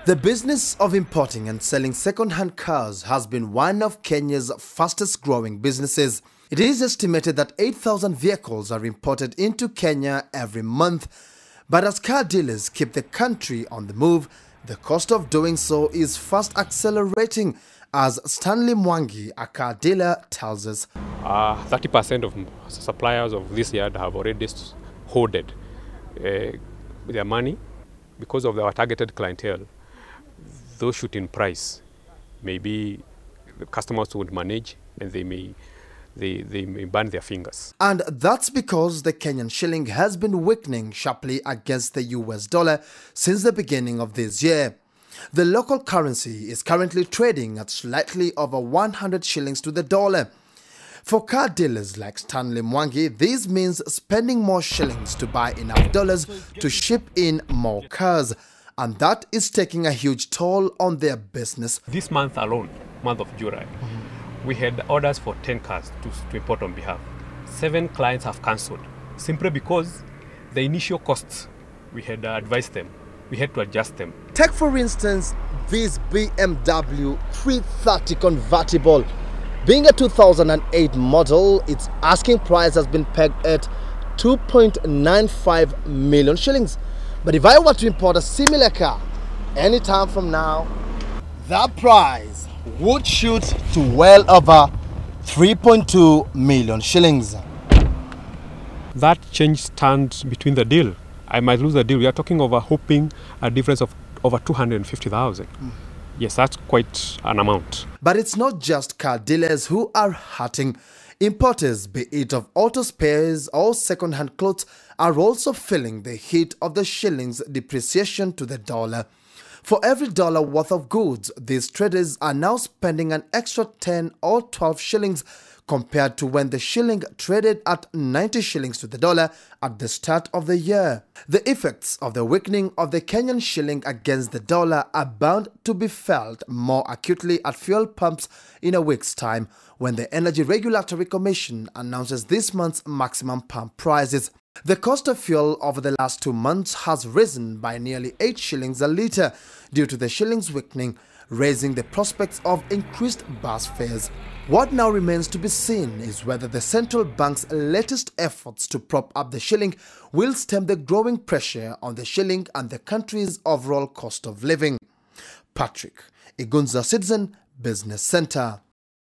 The business of importing and selling second-hand cars has been one of Kenya's fastest-growing businesses. It is estimated that 8,000 vehicles are imported into Kenya every month. But as car dealers keep the country on the move, the cost of doing so is fast accelerating, as Stanley Mwangi, a car dealer, tells us. 30% of suppliers of this yard have already hoarded their money because of our targeted clientele. Those shooting price, maybe the customers won't manage and they may burn their fingers. And that's because the Kenyan shilling has been weakening sharply against the US dollar since the beginning of this year. The local currency is currently trading at slightly over 100 shillings to the dollar. For car dealers like Stanley Mwangi, this means spending more shillings to buy enough dollars to ship in more cars. And that is taking a huge toll on their business. This month alone, month of July, we had orders for 10 cars to import on behalf. 7 clients have cancelled, simply because the initial costs, we had advised them, we had to adjust them. Take for instance this BMW 330 convertible. Being a 2008 model, its asking price has been pegged at 2.95 million shillings. But if I were to import a similar car anytime from now, that price would shoot to well over 3.2 million shillings. That change stands between the deal. I might lose the deal. We are talking over hoping a difference of over 250,000. Yes, that's quite an amount. But it's not just car dealers who are hurting. Importers, be it of auto spares or second-hand clothes, are also feeling the heat of the shilling's depreciation to the dollar. For every dollar worth of goods, these traders are now spending an extra 10 or 12 shillings compared to when the shilling traded at 90 shillings to the dollar at the start of the year. The effects of the weakening of the Kenyan shilling against the dollar are bound to be felt more acutely at fuel pumps in a week's time, when the Energy Regulatory Commission announces this month's maximum pump prices. The cost of fuel over the last 2 months has risen by nearly 8 shillings a litre due to the shilling's weakening, raising the prospects of increased bus fares. What now remains to be seen is whether the central bank's latest efforts to prop up the shilling will stem the growing pressure on the shilling and the country's overall cost of living. Patrick Igunza, Citizen Business Center.